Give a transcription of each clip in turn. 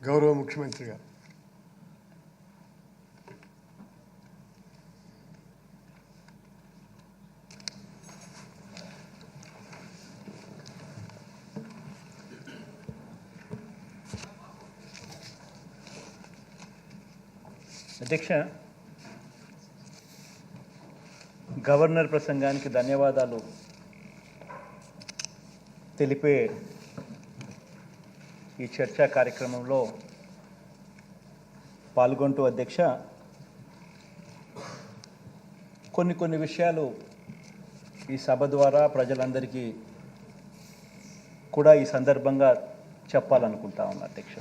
గౌరవ ముఖ్యమంత్రి గారు. అధ్యక్ష, గవర్నర్ ప్రసంగానికి ధన్యవాదాలు తెలిపే ఈ చర్చా కార్యక్రమంలో పాల్గొంటూ అధ్యక్ష కొన్ని విషయాలు ఈ సభ ద్వారా ప్రజలందరికీ కూడా ఈ సందర్భంగా చెప్పాలనుకుంటా ఉన్నా అధ్యక్ష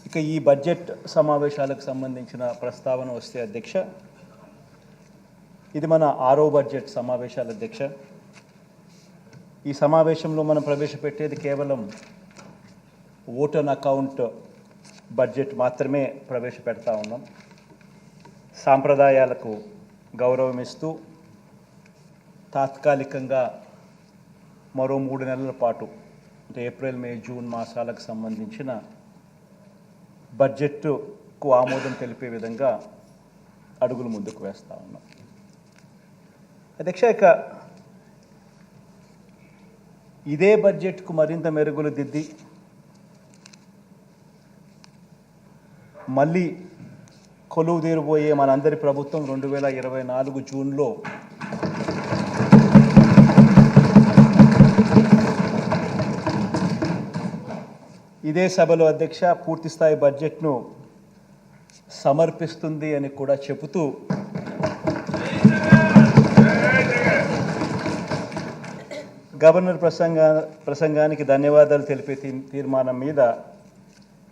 ఇక ఈ బడ్జెట్ సమావేశాలకు సంబంధించిన ప్రస్తావన వస్తే అధ్యక్ష, ఇది మన 6వ బడ్జెట్ సమావేశాలు అధ్యక్ష. ఈ సమావేశంలో మనం ప్రవేశపెట్టేది కేవలం ఓట్ ఆన్ అకౌంట్ బడ్జెట్ మాత్రమే ప్రవేశపెడతా ఉన్నాం. సాంప్రదాయాలకు గౌరవం ఇస్తూ తాత్కాలికంగా మరో 3 నెలల పాటు అంటే ఏప్రిల్, మే, జూన్ మాసాలకు సంబంధించిన బడ్జెట్కు ఆమోదం తెలిపే విధంగా అడుగులు ముందుకు వేస్తూ ఉన్నాం అధ్యక్ష. ఇక ఇదే బడ్జెట్కు మరింత మెరుగులు దిద్ది మళ్ళీ కొలువు తీరబోయే మనందరి ప్రభుత్వం 2024 జూన్లో ఇదే సభలో అధ్యక్ష పూర్తిస్థాయి బడ్జెట్ను సమర్పిస్తుంది అని కూడా చెబుతూ గవర్నర్ ప్రసంగానికి ధన్యవాదాలు తెలిపే తీర్మానం మీద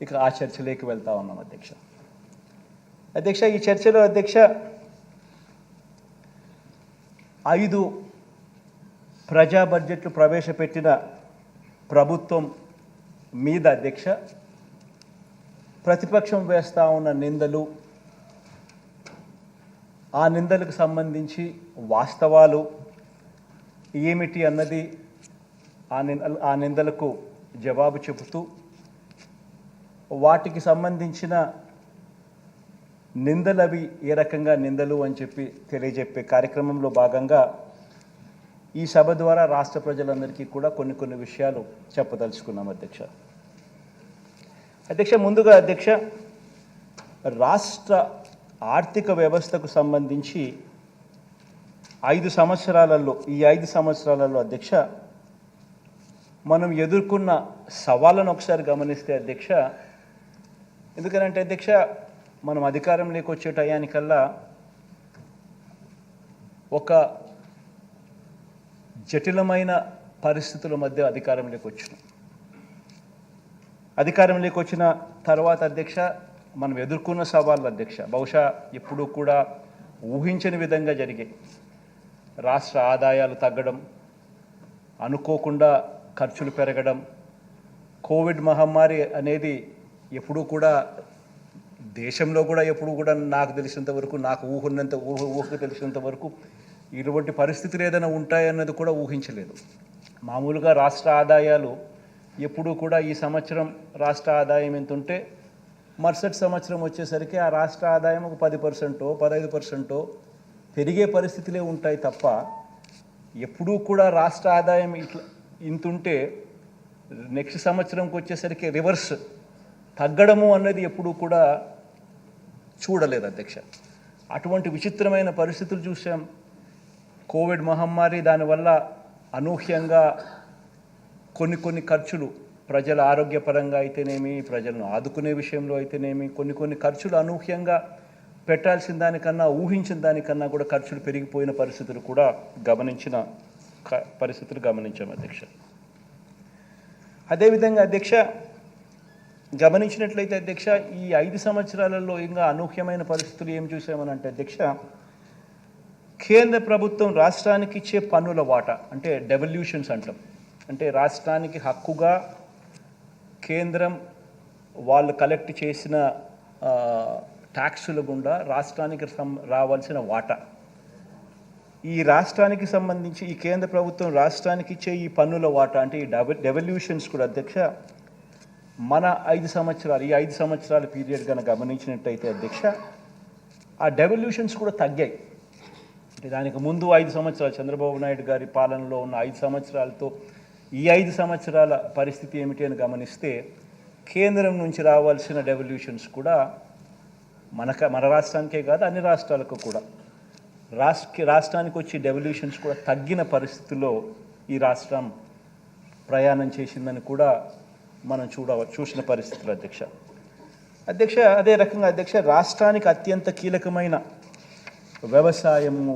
ఇక ఆ చర్చలోకి వెళ్తా ఉన్నాం అధ్యక్ష. ఈ చర్చలో అధ్యక్ష 5 ప్రజా బడ్జెట్లు ప్రవేశపెట్టిన ప్రభుత్వం మీద అధ్యక్ష ప్రతిపక్షం వేస్తూ ఉన్న నిందలు, ఆ నిందలకు సంబంధించి వాస్తవాలు ఏమిటి అన్నది ఆ నిందలకు జవాబు చెబుతూ వాటికి సంబంధించిన నిందలవి ఏ రకంగా నిందలు అని చెప్పి తెలియజెప్పే కార్యక్రమంలో భాగంగా ఈ సభ ద్వారా రాష్ట్ర ప్రజలందరికీ కూడా కొన్ని విషయాలు చెప్పదలుచుకున్నాం అధ్యక్ష. ముందుగా అధ్యక్ష, రాష్ట్ర ఆర్థిక వ్యవస్థకు సంబంధించి 5 సంవత్సరాలలో అధ్యక్ష మనం ఎదుర్కొన్న సవాళ్ళను ఒకసారి గమనిస్తే అధ్యక్ష, ఎందుకనంటే అధ్యక్ష మనం అధికారంలోకి వచ్చే టయానికల్లా ఒక జటిలమైన పరిస్థితుల మధ్య అధికారంలోకి వచ్చిన తర్వాత అధ్యక్ష మనం ఎదుర్కొన్న సవాళ్ళు అధ్యక్ష బహుశా ఎప్పుడూ కూడా ఊహించని విధంగా జరిగాయి. రాష్ట్ర ఆదాయాలు తగ్గడం, అనుకోకుండా ఖర్చులు పెరగడం, కోవిడ్ మహమ్మారి అనేది ఎప్పుడూ కూడా దేశంలో కూడా ఎప్పుడూ కూడా నాకు తెలిసినంత వరకు, ఊహకు తెలిసినంత వరకు ఇటువంటి పరిస్థితులు ఏదైనా ఉంటాయన్నది కూడా ఊహించలేదు. మామూలుగా రాష్ట్ర ఆదాయాలు ఎప్పుడూ కూడా ఈ సంవత్సరం రాష్ట్ర ఆదాయం ఎంత ఉంటే మరుసటి సంవత్సరం వచ్చేసరికి ఆ రాష్ట్ర ఆదాయం ఒక 10%, 15% పెరిగే పరిస్థితులే ఉంటాయి తప్ప ఎప్పుడూ కూడా రాష్ట్ర ఆదాయం ఇంతుంటే నెక్స్ట్ సంవత్సరంకి వచ్చేసరికి రివర్స్ తగ్గడము అన్నది ఎప్పుడూ కూడా చూడలేదు అధ్యక్ష. అటువంటి విచిత్రమైన పరిస్థితులు చూసాం. కోవిడ్ మహమ్మారి, దానివల్ల అనూహ్యంగా కొన్ని ఖర్చులు ప్రజల ఆరోగ్యపరంగా అయితేనేమి, ప్రజలను ఆదుకునే విషయంలో అయితేనేమి కొన్ని ఖర్చులు అనూహ్యంగా పెట్టాల్సిన దానికన్నా, ఊహించిన దానికన్నా కూడా ఖర్చులు పెరిగిపోయిన పరిస్థితులు కూడా గమనించాం అధ్యక్ష. అదేవిధంగా అధ్యక్ష గమనించినట్లయితే అధ్యక్ష ఈ 5 సంవత్సరాలలో ఇంకా అనూహ్యమైన పరిస్థితులు ఏం చూసామనంటే అధ్యక్ష, కేంద్ర ప్రభుత్వం రాష్ట్రానికి ఇచ్చే పన్నుల వాటా అంటే డెవల్యూషన్స్ అంటాం, అంటే రాష్ట్రానికి హక్కుగా కేంద్రం వాళ్ళు కలెక్ట్ చేసిన ట్యాక్సుల గుండా రాష్ట్రానికి రావాల్సిన వాటా, ఈ రాష్ట్రానికి సంబంధించి ఈ కేంద్ర ప్రభుత్వం రాష్ట్రానికి ఇచ్చే ఈ పన్నుల వాటా అంటే ఈ డెవల్యూషన్స్ కూడా అధ్యక్ష మన 5 సంవత్సరాలు ఈ 5 సంవత్సరాల పీరియడ్ కనుక గమనించినట్టయితే అధ్యక్ష ఆ డెవల్యూషన్స్ కూడా తగ్గాయి. అంటే దానికి ముందు 5 సంవత్సరాలు చంద్రబాబు నాయుడు గారి పాలనలో ఉన్న 5 సంవత్సరాలతో ఈ 5 సంవత్సరాల పరిస్థితి ఏమిటి అని గమనిస్తే కేంద్రం నుంచి రావాల్సిన డెవల్యూషన్స్ కూడా మన రాష్ట్రానికే కాదు అన్ని రాష్ట్రాలకు కూడా రాష్ట్రానికి వచ్చి డెవల్యూషన్స్ కూడా తగ్గిన పరిస్థితుల్లో ఈ రాష్ట్రం ప్రయాణం చేసిందని కూడా మనం చూసిన పరిస్థితులు అధ్యక్ష. అదే రకంగా అధ్యక్ష రాష్ట్రానికి అత్యంత కీలకమైన వ్యవసాయము